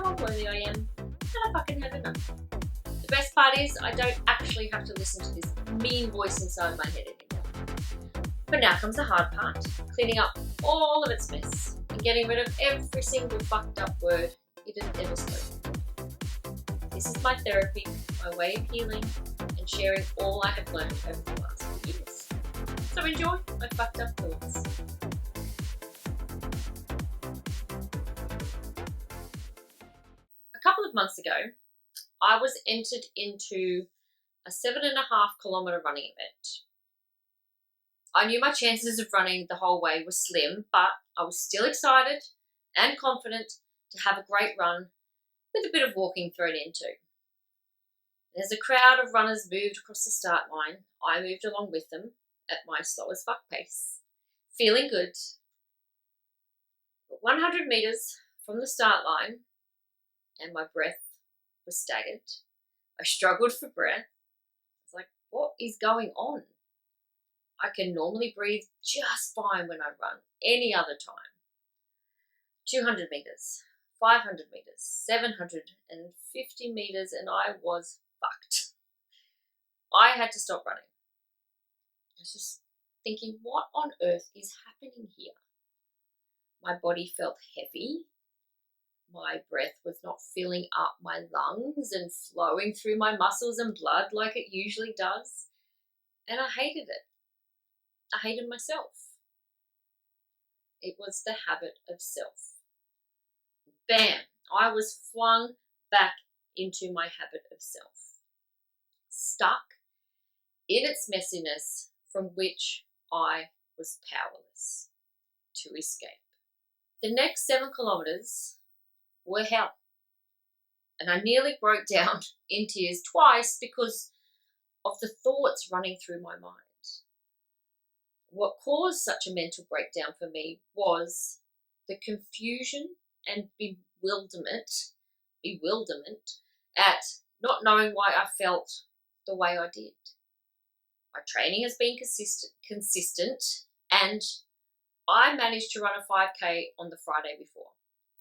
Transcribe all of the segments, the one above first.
how unworthy I am, and I fucking have enough. The best part is I don't actually have to listen to this mean voice inside my head anymore. But now comes the hard part, cleaning up all of its mess and getting rid of every single fucked up word it had ever spoken. This is my therapy, my way of healing, and sharing all I have learned over the last few years. So enjoy my fucked up thoughts. A couple of months ago, I was entered into a 7.5 kilometre running event. I knew my chances of running the whole way were slim, but I was still excited and confident to have a great run with a bit of walking thrown into. As a crowd of runners moved across the start line, I moved along with them at my slow as fuck pace, feeling good. But 100 metres from the start line, and my breath was staggered. I struggled for breath. I was like, what is going on? I can normally breathe just fine when I run any other time. 200 metres, 500 metres, 750 metres, and I was fucked. I had to stop running. I was just thinking, what on earth is happening here? My body felt heavy. My breath was not filling up my lungs and flowing through my muscles and blood like it usually does. And I hated it. I hated myself. It was the habit of self. Bam! I was flung back into my habit of self. Stuck in its messiness from which I was powerless to escape. The next 7 kilometres were hell. And I nearly broke down in tears twice because of the thoughts running through my mind. What caused such a mental breakdown for me was the confusion and bewilderment at not knowing why I felt the way I did. My training has been consistent, and I managed to run a 5K on the Friday before.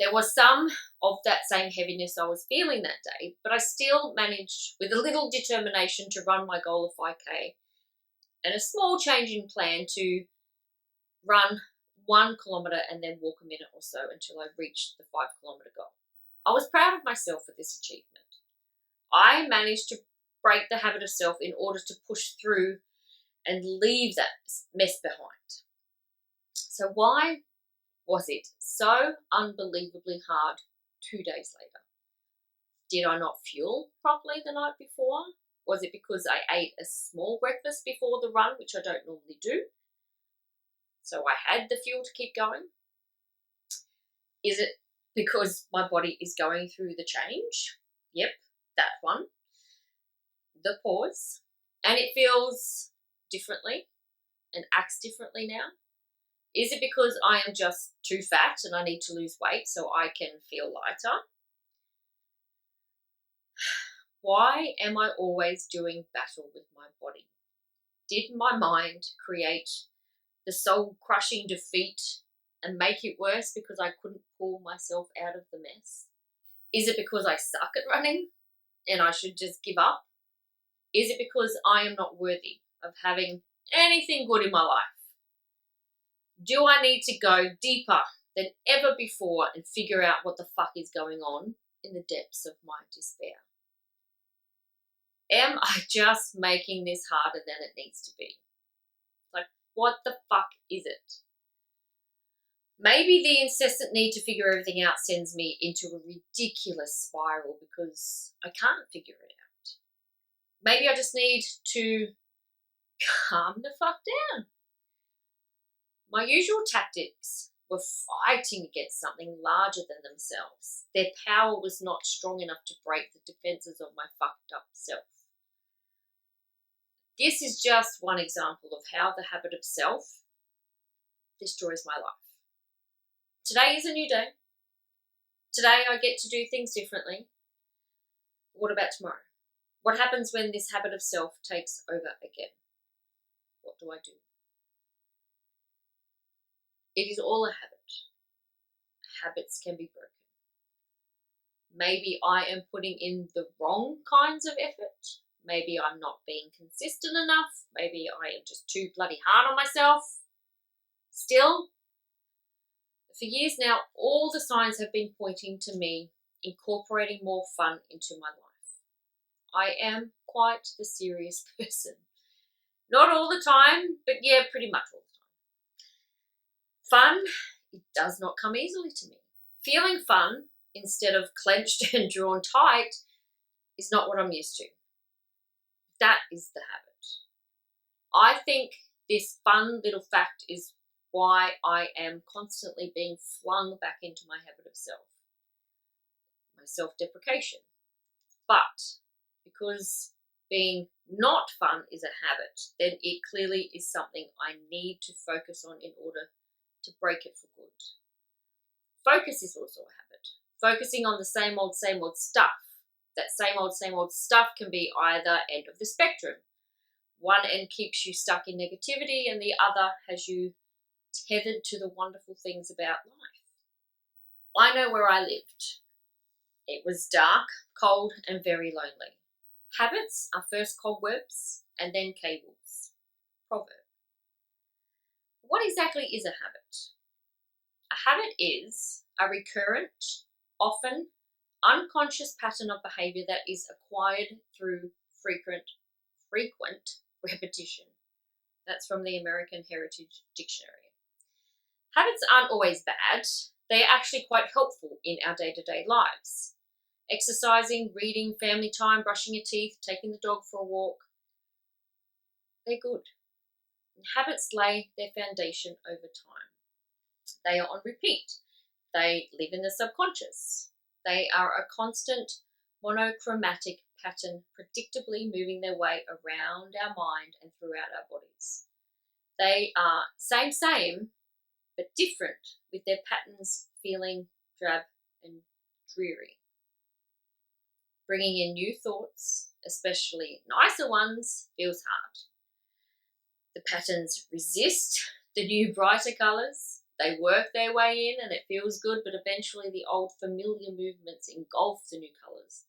There was some of that same heaviness I was feeling that day, but I still managed, with a little determination, to run my goal of 5K and a small change in plan to run 1 kilometre and then walk a minute or so until I reached the 5 kilometre goal. I was proud of myself for this achievement. I managed to break the habit of self in order to push through and leave that mess behind. So why was it so unbelievably hard 2 days later? Did I not fuel properly the night before? Was it because I ate a small breakfast before the run, which I don't normally do? So I had the fuel to keep going? Is it because my body is going through the change? Yep, that one. The pause. And it feels differently and acts differently now? Is it because I am just too fat and I need to lose weight so I can feel lighter? Why am I always doing battle with my body? Did my mind create the soul-crushing defeat and make it worse because I couldn't pull myself out of the mess? Is it because I suck at running and I should just give up? Is it because I am not worthy of having anything good in my life? Do I need to go deeper than ever before and figure out what the fuck is going on in the depths of my despair? Am I just making this harder than it needs to be? Like, what the fuck is it? Maybe the incessant need to figure everything out sends me into a ridiculous spiral because I can't figure it out. Maybe I just need to calm the fuck down. My usual tactics were fighting against something larger than themselves. Their power was not strong enough to break the defenses of my fucked up self. This is just one example of how the habit of self destroys my life. Today is a new day. Today I get to do things differently. What about tomorrow? What happens when this habit of self takes over again? What do I do? It is all a habit. Habits can be broken. maybe I am putting in the wrong kinds of effort. Maybe I'm not being consistent enough. Maybe I am just too bloody hard on myself. Still, for years now, all the signs have been pointing to me incorporating more fun into my life. I am quite the serious person. Not all the time, but yeah, pretty much all the time. Fun, it does not come easily to me. Feeling fun instead of clenched and drawn tight is not what I'm used to. That is the habit. I think this fun little fact is why I am constantly being flung back into my habit of my self-deprecation. But because being not fun is a habit, then it clearly is something I need to focus on in order to break it for good. Focus is also a habit. Focusing on the same old stuff. That same old stuff can be either end of the spectrum. One end keeps you stuck in negativity and the other has you tethered to the wonderful things about life. I know where I lived. It was dark, cold, and very lonely. Habits are first cobwebs and then cables. Proverb. What exactly is a habit? A habit is a recurrent, often unconscious pattern of behaviour that is acquired through frequent repetition. That's from the American Heritage Dictionary. Habits aren't always bad. They are actually quite helpful in our day-to-day lives. Exercising, reading, family time, brushing your teeth, taking the dog for a walk. They're good. And habits lay their foundation over time. They are on repeat. They live in the subconscious. They are a constant monochromatic pattern predictably moving their way around our mind and throughout our bodies. They are same, but different, with their patterns feeling drab and dreary. Bringing in new thoughts, especially nicer ones, feels hard. The patterns resist the new brighter colours. They work their way in and it feels good, but eventually the old familiar movements engulf the new colours.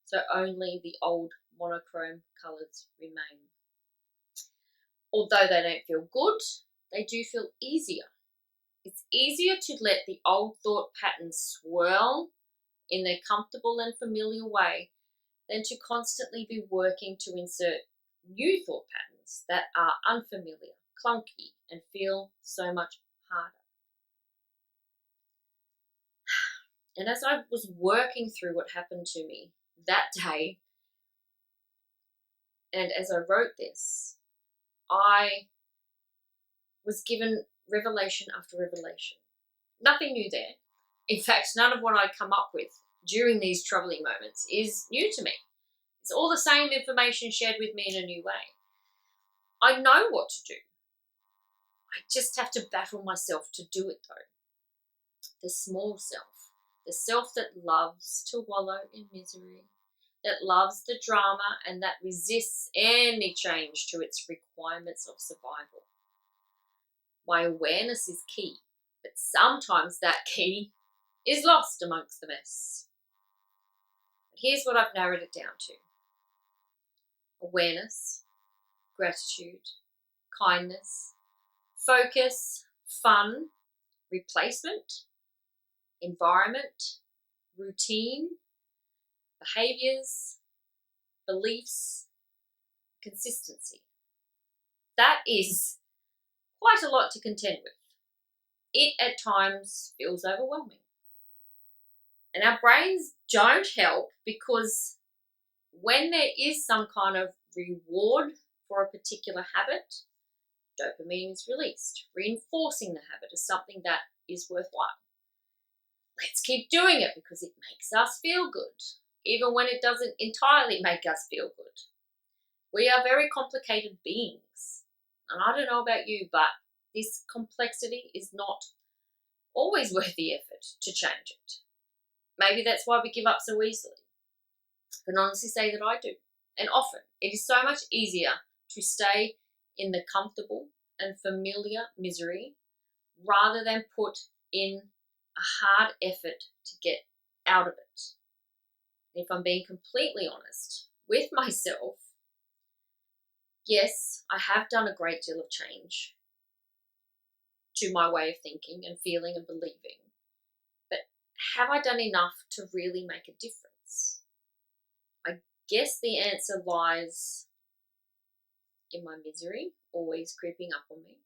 So only the old monochrome colours remain. Although they don't feel good, they do feel easier. It's easier to let the old thought patterns swirl in their comfortable and familiar way than to constantly be working to insert new thought patterns that are unfamiliar, clunky, and feel so much harder. And as I was working through what happened to me that day, and as I wrote this, I was given revelation after revelation. Nothing new there. In fact, none of what I come up with during these troubling moments is new to me. It's all the same information shared with me in a new way. I know what to do. I just have to battle myself to do it though. The small self, the self that loves to wallow in misery, that loves the drama and that resists any change to its requirements of survival. My awareness is key, but sometimes that key is lost amongst the mess. But here's what I've narrowed it down to. Awareness, gratitude, kindness, focus, fun, replacement, environment, routine, behaviours, beliefs, consistency. That is quite a lot to contend with. It at times feels overwhelming. And our brains don't help because when there is some kind of reward for a particular habit, dopamine is released, reinforcing the habit as something that is worthwhile. Let's keep doing it because it makes us feel good, even when it doesn't entirely make us feel good. We are very complicated beings. And I don't know about you, but this complexity is not always worth the effort to change it. Maybe that's why we give up so easily. I can honestly say that I do. And often it is so much easier to stay in the comfortable and familiar misery rather than put in a hard effort to get out of it. if I'm being completely honest with myself, yes, I have done a great deal of change to my way of thinking and feeling and believing. But have I done enough to really make a difference? I guess the answer lies in my misery always creeping up on me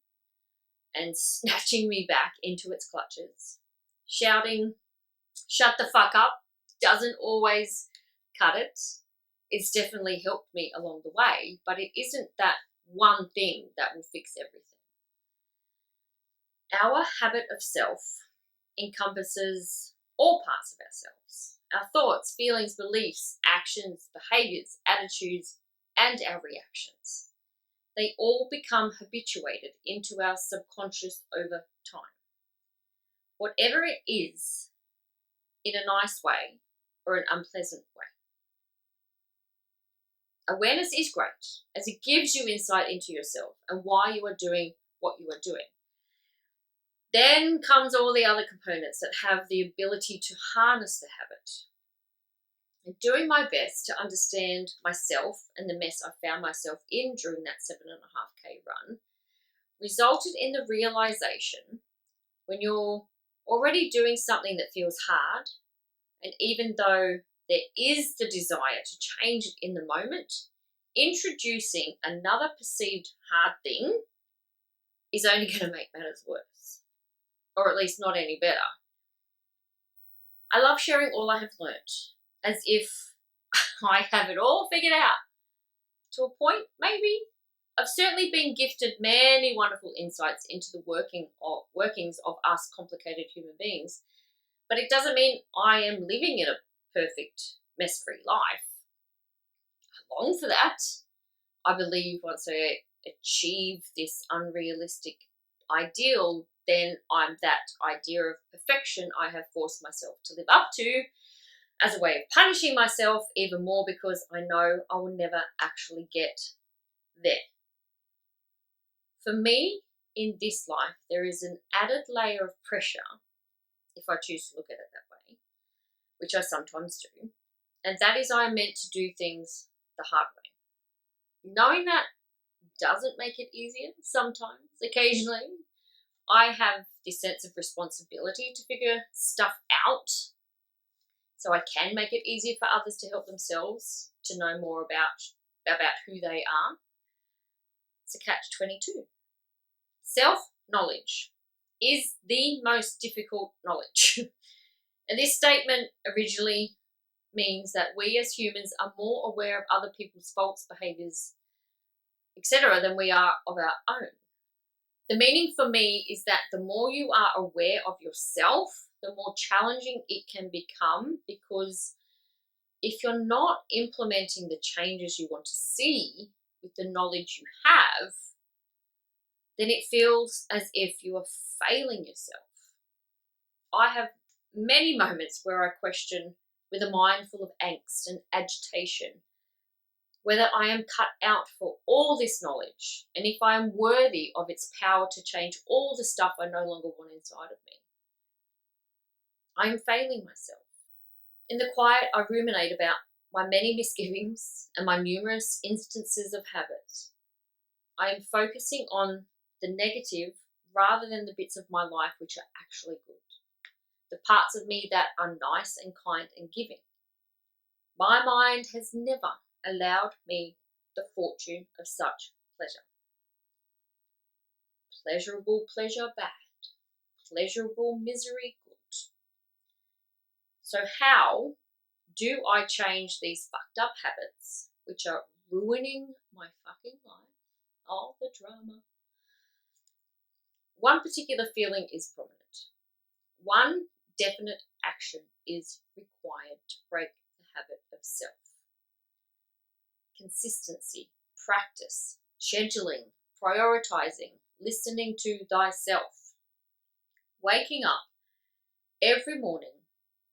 and snatching me back into its clutches. Shouting, "Shut the fuck up," doesn't always cut it. It's definitely helped me along the way, but it isn't that one thing that will fix everything. Our habit of self encompasses all parts of ourselves: our thoughts, feelings, beliefs, actions, behaviours, attitudes, and our reactions. They all become habituated into our subconscious over time. Whatever it is, in a nice way or an unpleasant way. Awareness is great, as it gives you insight into yourself and why you are doing what you are doing. Then comes all the other components that have the ability to harness the habit. And doing my best to understand myself and the mess I found myself in during that 7.5K run resulted in the realization, when you're already doing something that feels hard, and even though there is the desire to change it in the moment, introducing another perceived hard thing is only going to make matters worse, or at least not any better. I love sharing all I have learnt, as if I have it all figured out. To a point, maybe. I've certainly been gifted many wonderful insights into the workings of us complicated human beings, but it doesn't mean I am living in a perfect, mess-free life. I long for that. I believe once I achieve this unrealistic ideal, then I'm that idea of perfection I have forced myself to live up to, as a way of punishing myself even more, because I know I will never actually get there. For me, in this life, there is an added layer of pressure, if I choose to look at it that way, which I sometimes do, and that is I am meant to do things the hard way. Knowing that doesn't make it easier sometimes. Occasionally, I have this sense of responsibility to figure stuff out so I can make it easier for others to help themselves, to know more about who they are. It's a catch-22. Self-knowledge is the most difficult knowledge. And this statement originally means that we as humans are more aware of other people's faults, behaviours, etc., than we are of our own. The meaning for me is that the more you are aware of yourself, the more challenging it can become, because if you're not implementing the changes you want to see with the knowledge you have, then it feels as if you are failing yourself. I have many moments where I question, with a mind full of angst and agitation, whether I am cut out for all this knowledge and if I am worthy of its power to change all the stuff I no longer want inside of me. I am failing myself. In the quiet, I ruminate about my many misgivings and my numerous instances of habit. I am focusing on the negative rather than the bits of my life which are actually good, the parts of me that are nice and kind and giving. My mind has never allowed me the fortune of such pleasure. Pleasurable pleasure bad, pleasurable misery good. So how do I change these fucked up habits which are ruining my fucking life? All the drama. One particular feeling is prominent. One definite action is required to break the habit of self. Consistency, practice, scheduling, prioritizing, listening to thyself. Waking up every morning,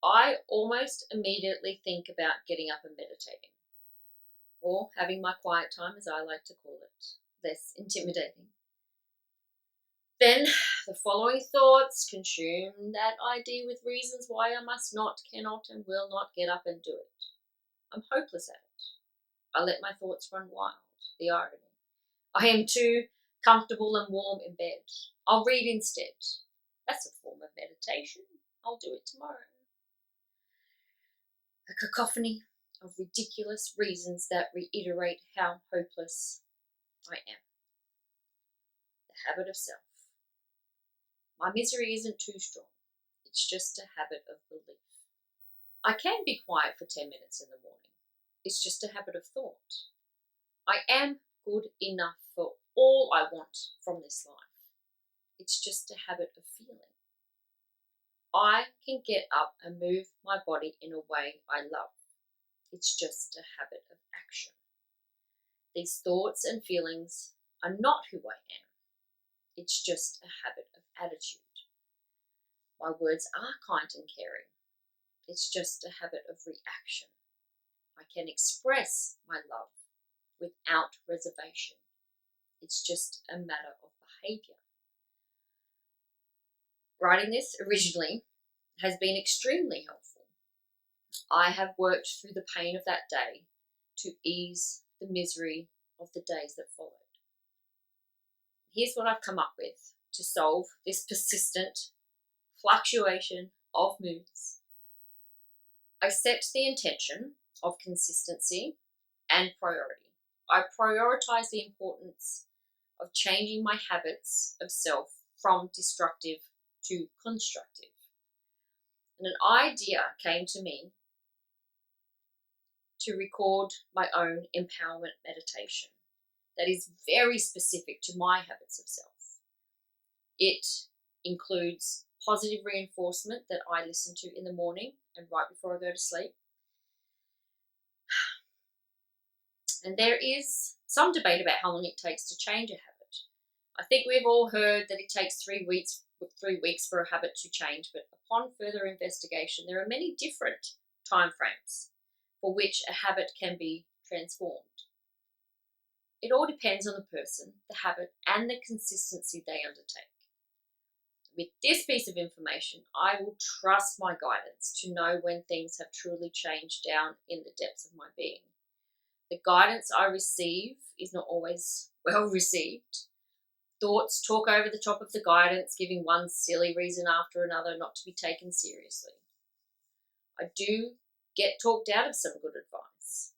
I almost immediately think about getting up and meditating, or having my quiet time, as I like to call it, less intimidating. Then the following thoughts consume that idea with reasons why I must not, cannot, and will not get up and do it. I'm hopeless at it. I let my thoughts run wild. The irony. I am too comfortable and warm in bed. I'll read instead. That's a form of meditation. I'll do it tomorrow. A cacophony of ridiculous reasons that reiterate how hopeless I am. The habit of self. My misery isn't too strong. It's just a habit of belief. I can be quiet for 10 minutes in the morning. It's just a habit of thought. I am good enough for all I want from this life. It's just a habit of feeling. I can get up and move my body in a way I love. It's just a habit of action. These thoughts and feelings are not who I am. It's just a habit of attitude. My words are kind and caring. It's just a habit of reaction. I can express my love without reservation. It's just a matter of behaviour. Writing this originally has been extremely helpful. I have worked through the pain of that day to ease the misery of the days that followed. Here's what I've come up with to solve this persistent fluctuation of moods. I set the intention of consistency and priority. I prioritize the importance of changing my habits of self from destructive to constructive. And an idea came to me to record my own empowerment meditation that is very specific to my habits of self. It includes positive reinforcement that I listen to in the morning and right before I go to sleep. And there is some debate about how long it takes to change a habit. I think we've all heard that it takes 3 weeks for a habit to change, but upon further investigation, there are many different time frames for which a habit can be transformed. It all depends on the person, the habit, and the consistency they undertake. With this piece of information, I will trust my guidance to know when things have truly changed down in the depths of my being. The guidance I receive is not always well received. Thoughts talk over the top of the guidance, giving one silly reason after another not to be taken seriously. I do get talked out of some good advice.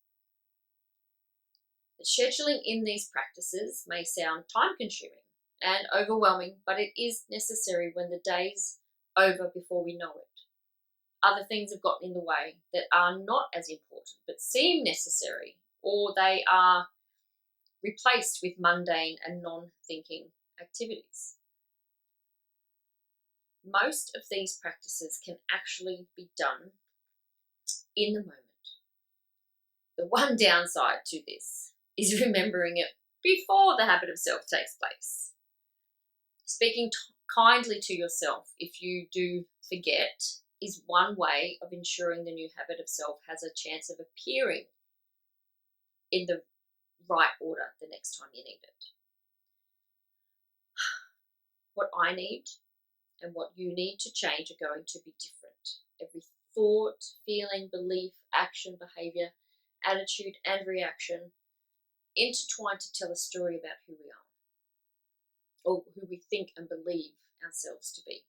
The scheduling in these practices may sound time-consuming and overwhelming, but it is necessary when the day's over before we know it. Other things have gotten in the way that are not as important but seem necessary, or they are replaced with mundane and non-thinking activities. Most of these practices can actually be done in the moment. The one downside to this is remembering it before the habit of self takes place. Speaking kindly to yourself if you do forget is one way of ensuring the new habit of self has a chance of appearing in the right order the next time you need it. What I need and what you need to change are going to be different. Every thought, feeling, belief, action, behaviour, attitude, and reaction intertwine to tell a story about who we are, or who we think and believe ourselves to be.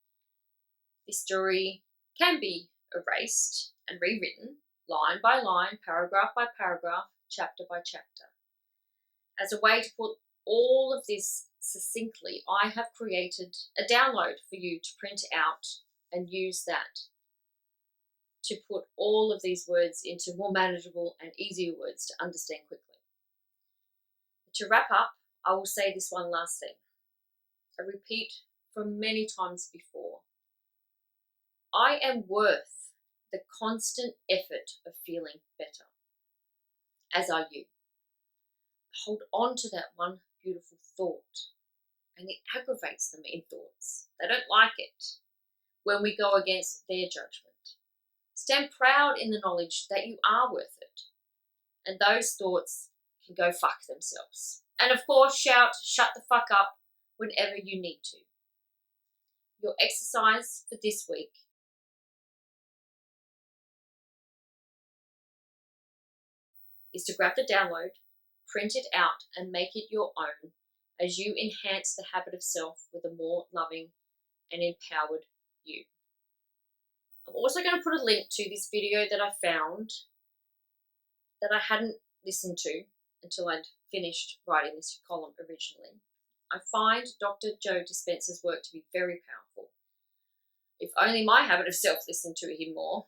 This story can be erased and rewritten, line by line, paragraph by paragraph, chapter by chapter. As a way to put all of this succinctly, I have created a download for you to print out and use that to put all of these words into more manageable and easier words to understand quickly. To wrap up, I will say this one last thing. I repeat from many times before. I am worth the constant effort of feeling better, as are you. Hold on to that one beautiful thought, and it aggravates them in thoughts. They don't like it when we go against their judgment. Stand proud in the knowledge that you are worth it, and those thoughts can go fuck themselves. And of course, shout, shut the fuck up whenever you need to. Your exercise for this week is to grab the download, print it out, and make it your own as you enhance the habit of self with a more loving and empowered you. I'm also going to put a link to this video that I found that I hadn't listened to until I'd finished writing this column originally. I find Dr. Joe Dispenza's work to be very powerful. If only my habit of self listened to him more.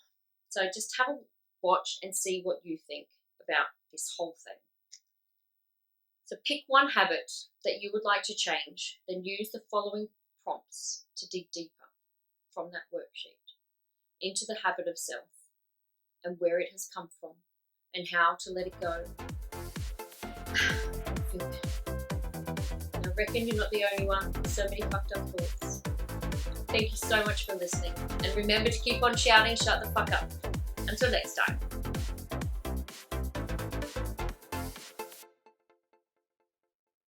So just have a watch and see what you think about this whole thing. So pick one habit that you would like to change, then use the following prompts to dig deeper from that worksheet into the habit of self and where it has come from and how to let it go. I reckon you're not the only one with so many fucked up thoughts. Thank you so much for listening, and remember to keep on shouting, shut the fuck up. Until next time.